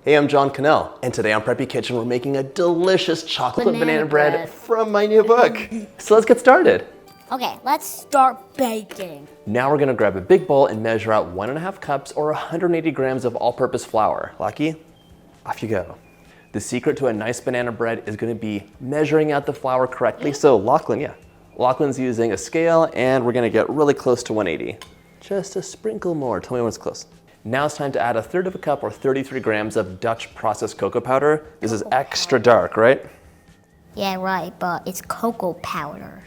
Hey, I'm John Cannell, and today on Preppy Kitchen we're making a delicious chocolate banana bread from my new book. So let's get started. Okay, let's start baking. Now we're gonna grab a big bowl and measure out 1.5 cups or 180 grams of all-purpose flour. Lucky, off you go. The secret to a nice banana bread is gonna be measuring out the flour correctly. So Lachlan's using a scale and we're gonna get really close to 180. Just a sprinkle more, tell me when it's close. Now it's time to add 1/3 cup or 33 grams of Dutch processed cocoa powder. This is extra dark, right? Yeah, right, but it's cocoa powder.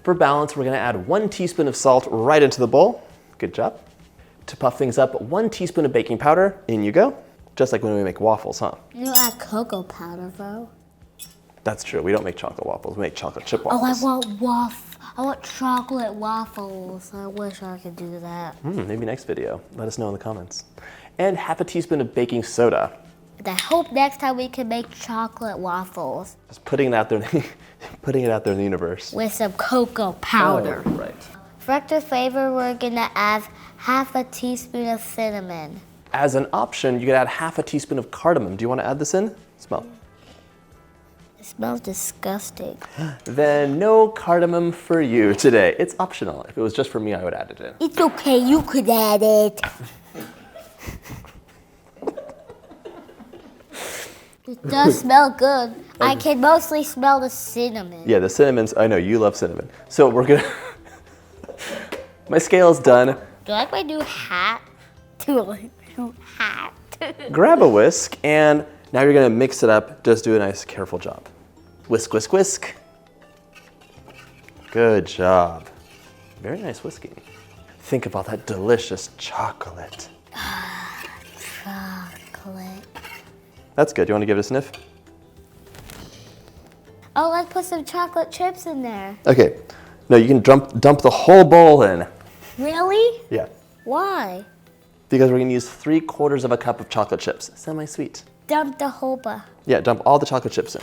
For balance, we're gonna add 1 teaspoon of salt right into the bowl. Good job. To puff things up, 1 teaspoon of baking powder. In you go. Just like when we make waffles, huh? You don't add cocoa powder, though. That's true, we don't make chocolate waffles, we make chocolate chip Oh, waffles. I want chocolate waffles. I wish I could do that. Maybe next video. Let us know in the comments. And 1/2 teaspoon of baking soda. I hope next time we can make chocolate waffles. Just putting it out there, putting it out there in the universe. With some cocoa powder. Oh, right. For extra flavor, we're gonna add 1/2 teaspoon of cinnamon. As an option, you could add 1/2 teaspoon of cardamom. Do you want to add this in? Smell. It smells disgusting. Then no cardamom for you today. It's optional. If it was just for me, I would add it in. It's okay, you could add it. It does smell good. I can mostly smell the cinnamon. Yeah, the cinnamon's, I know, you love cinnamon. So we're gonna, my scale's done. Do you like my new hat? Do you like my new hat? Grab a whisk, and now you're gonna mix it up. Just do a nice, careful job. Whisk, whisk, whisk. Good job. Very nice whisking. Think of all that delicious chocolate. Chocolate. That's good. You want to give it a sniff? Oh, let's put some chocolate chips in there. Okay. No, you can dump the whole bowl in. Really? Yeah. Why? Because we're gonna use 3/4 of a cup of chocolate chips. Semi-sweet. Dump the whole bar. Yeah, dump all the chocolate chips in.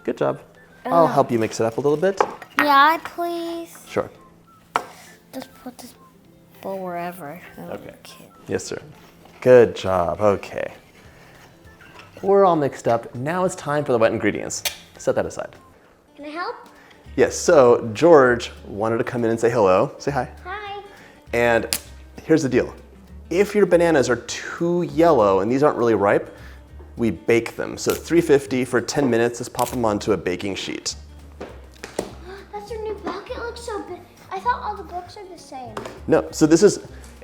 Good job. I'll help you mix it up a little bit. Yeah, please. Sure. Just put this bowl wherever. Okay. Yes, sir. Good job. Okay. We're all mixed up. Now it's time for the wet ingredients. Set that aside. Can I help? Yes, so George wanted to come in and say hello. Say hi. Hi. And here's the deal. If your bananas are too yellow and these aren't really ripe, we bake them. So 350 for 10 minutes, just pop them onto a baking sheet. That's your new book? It looks so big. I thought all the books are the same. No, so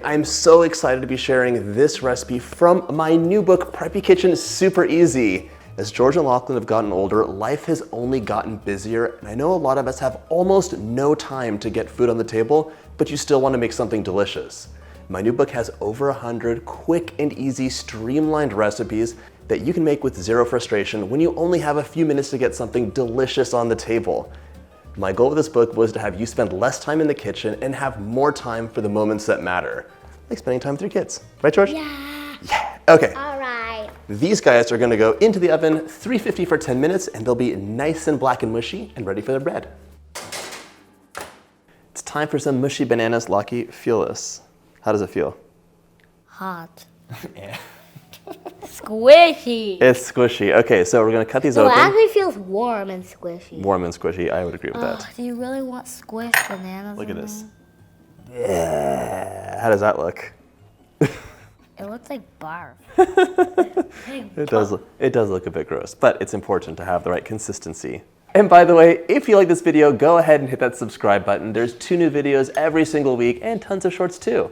I'm so excited to be sharing this recipe from my new book, Preppy Kitchen Super Easy. As George and Lachlan have gotten older, life has only gotten busier, and I know a lot of us have almost no time to get food on the table, but you still want to make something delicious. My new book has over 100 quick and easy streamlined recipes that you can make with zero frustration when you only have a few minutes to get something delicious on the table. My goal with this book was to have you spend less time in the kitchen and have more time for the moments that matter. Like spending time with your kids. Right, George? Yeah. Yeah. Okay. All right. These guys are gonna go into the oven, 350 for 10 minutes, and they'll be nice and black and mushy and ready for the bread. It's time for some mushy bananas. Lucky, feel this. How does it feel? Hot. Yeah. Squishy. It's squishy. Okay, so we're gonna cut these So it open. actually feels warm and squishy. Warm and squishy, I would agree with that. Do you really want squished bananas? Look at in this. there? Yeah. How does that look? It looks like barf. It does look a bit gross, but it's important to have the right consistency. And by the way, if you like this video, go ahead and hit that subscribe button. There's 2 new videos every single week and tons of shorts too.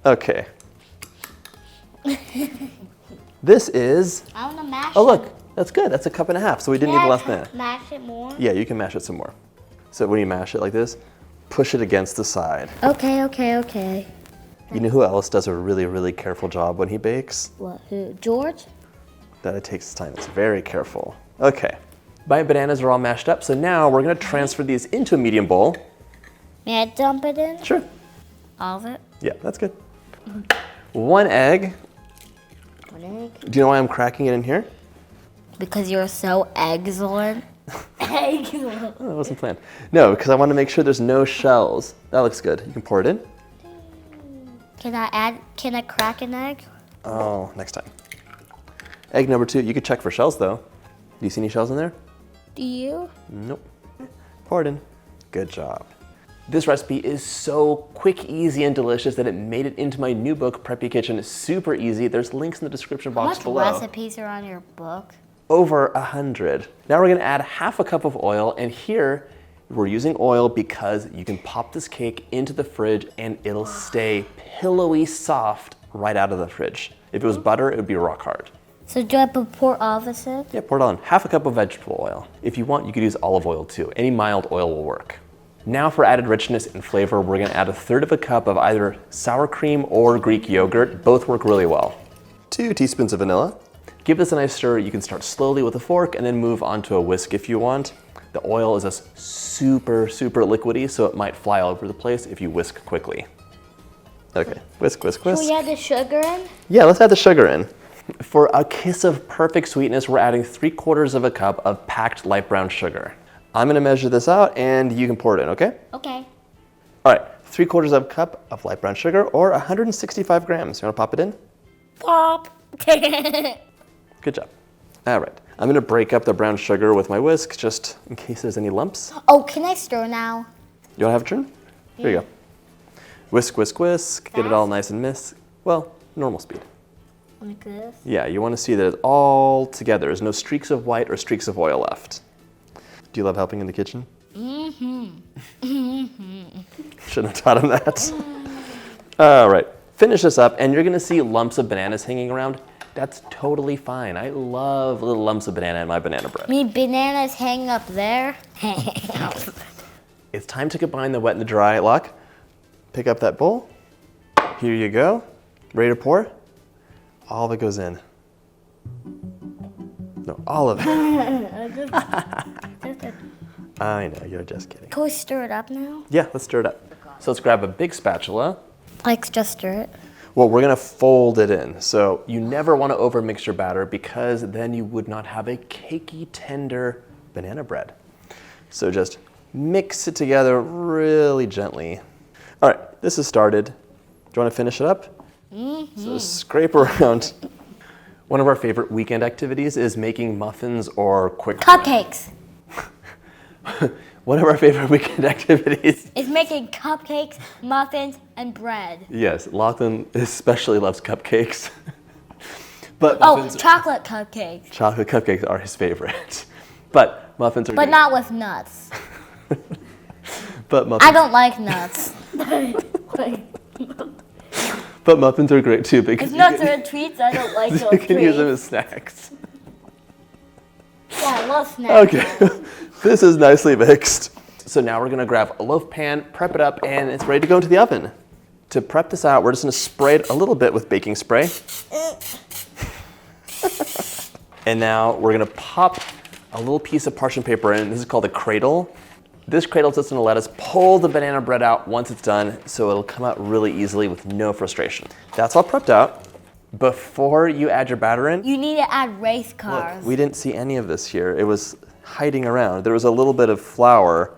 Okay. This is, I want to mash oh look, that's good. That's 1.5 cups, so we didn't need the last minute. Mash it more? Yeah, you can mash it some more. So when you mash it like this, push it against the side. Okay, okay, okay. You know who else does a really, really careful job when he bakes? What, who? George? That it takes time, it's very careful. Okay, my bananas are all mashed up, so now we're gonna transfer these into a medium bowl. May I dump it in? Sure. All of it? Yeah, that's good. 1 egg. 1 egg? Do you know why I'm cracking it in here? Because you're so excellent. Excellent. Oh, that wasn't planned. No, because I want to make sure there's no shells. That looks good. You can pour it in. Can I crack an egg? Oh, next time. Egg number 2, you could check for shells though. Do you see any shells in there? Do you? Nope. Pour it in. Good job. This recipe is so quick, easy, and delicious that it made it into my new book, Preppy Kitchen. Super easy. There's links in the description box below. How much recipes are on your book? Over 100. Now we're gonna add half a cup of oil, and here we're using oil because you can pop this cake into the fridge and it'll stay pillowy soft right out of the fridge. If it was butter, it would be rock hard. So do I pour all this in? Yeah, pour it on. Half a cup of vegetable oil. If you want, you could use olive oil too. Any mild oil will work. Now for added richness and flavor, we're gonna add 1/3 of a cup of either sour cream or Greek yogurt. Both work really well. 2 teaspoons of vanilla. Give this a nice stir. You can start slowly with a fork and then move on to a whisk if you want. The oil is just super liquidy, so it might fly all over the place if you whisk quickly. Okay, whisk, whisk, whisk. Can we add the sugar in? Yeah, let's add the sugar in. For a kiss of perfect sweetness, we're adding 3/4 of a cup of packed light brown sugar. I'm gonna measure this out and you can pour it in, okay? Okay. All right, 3/4 of a cup of light brown sugar or 165 grams. You wanna pop it in? Pop. Good job. All right, I'm gonna break up the brown sugar with my whisk just in case there's any lumps. Oh, can I stir now? You wanna have a turn? Here you go. Whisk, whisk, whisk. Get it all nice and well, normal speed. Like this? Yeah, you wanna see that it's all together. There's no streaks of white or streaks of oil left. Do you love helping in the kitchen? Shouldn't have taught him that. All right, finish this up and you're gonna see lumps of bananas hanging around. That's totally fine. I love little lumps of banana in my banana bread. I mean, bananas hang up there. It's time to combine the wet and the dry. Lach, pick up that bowl. Here you go. Ready to pour? All of it goes in. No, all of it. I know, you're just kidding. Can we stir it up now? Yeah, let's stir it up. So let's grab a big spatula. Like, just stir it. Well, we're gonna fold it in. So you never wanna overmix your batter because then you would not have a cakey, tender banana bread. So just mix it together really gently. All right, this is started. Do you wanna finish it up? So scrape around. One of our favorite weekend activities is making muffins or quick Cupcakes. One of our favorite weekend activities It's making cupcakes, muffins, and bread. Yes, Lachlan especially loves cupcakes. But Oh, muffins, chocolate cupcakes. chocolate cupcakes are his favorite. But muffins are But great. not with nuts. But muffins, I don't like nuts. but muffins are great too because If nuts are treats, I don't like those you can use them treats. as snacks. Yeah, I love snacks. Okay, this is nicely mixed. So now we're gonna grab a loaf pan, prep it up, and it's ready to go into the oven. To prep this out, we're just gonna spray it a little bit with baking spray. And now we're gonna pop a little piece of parchment paper in. This is called a cradle. This cradle is just gonna let us pull the banana bread out once it's done, so it'll come out really easily with no frustration. That's all prepped out. Before you add your batter in, You need to add race cars. look, we didn't see any of this here. It was hiding around. There was a little bit of flour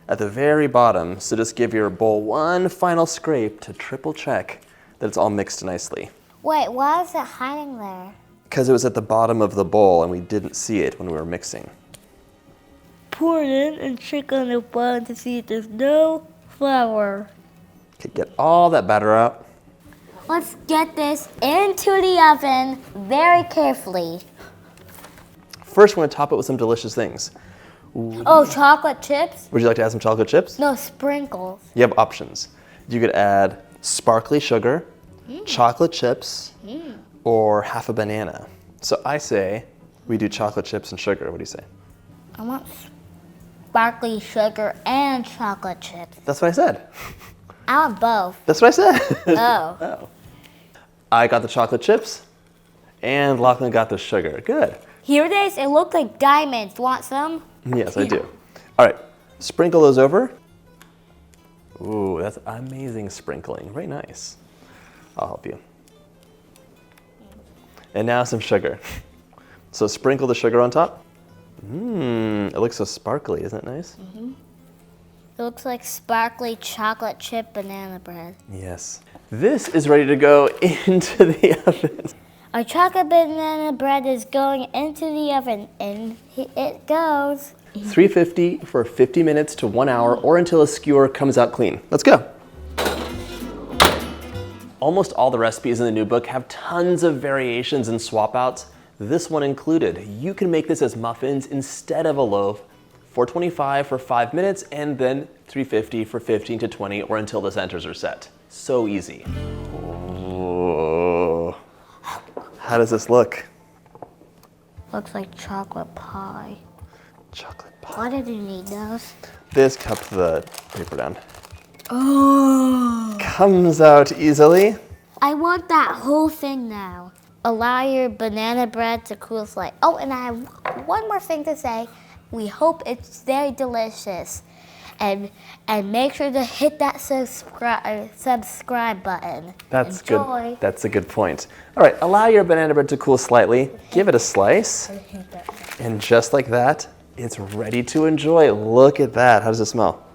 at the very bottom, so just give your bowl one final scrape to triple check that it's all mixed nicely. Wait, why is it hiding there? Because it was at the bottom of the bowl and we didn't see it when we were mixing. Pour it in and check on the bottom to see if there's no flour. Okay, get all that batter out. Let's get this into the oven very carefully. First, we're gonna top it with some delicious things. Oh, chocolate chips? Would you like to add some chocolate chips? No, sprinkles. You have options. You could add sparkly sugar, chocolate chips, or half a banana. So I say we do chocolate chips and sugar. What do you say? I want sparkly sugar and chocolate chips. That's what I said. I want both. That's what I said. Oh. Oh. I got the chocolate chips, and Lachlan got the sugar. Good. Here it is. It looks like diamonds. Want some? Yes, I do. All right, sprinkle those over. Ooh, that's amazing sprinkling. Very nice. I'll help you. And now some sugar. So sprinkle the sugar on top. It looks so sparkly. Isn't it nice? It looks like sparkly chocolate chip banana bread. Yes. This is ready to go into the oven. Our chocolate banana bread is going into the oven, and it goes. 350 for 50 minutes to 1 hour, or until a skewer comes out clean. Let's go. Almost all the recipes in the new book have tons of variations and swap outs, this one included. You can make this as muffins instead of a loaf. 425 for 5 minutes, and then 350 for 15 to 20, or until the centers are set. So easy. Oh. How does this look? Looks like chocolate pie. Chocolate pie. Why did you need those? This kept the paper down. Oh. Comes out easily. I want that whole thing now. Allow your banana bread to cool slightly. Oh, and I have one more thing to say. We hope it's very delicious. And make sure to hit that subscribe button. That's Enjoy. good. That's a good point. All right, allow your banana bread to cool slightly. Give it a slice. And just like that, it's ready to enjoy. Look at that. How does it smell?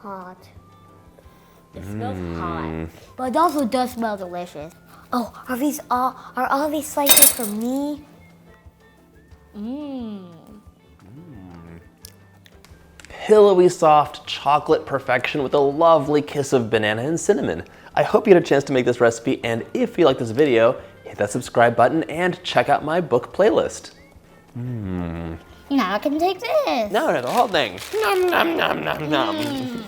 Hot. It smells hot. But it also does smell delicious. Oh, are all these slices for me? Pillowy soft chocolate perfection with a lovely kiss of banana and cinnamon. I hope you had a chance to make this recipe, and if you like this video, hit that subscribe button and check out my book playlist. Now I can take this. No, the whole thing. Nom nom nom nom nom.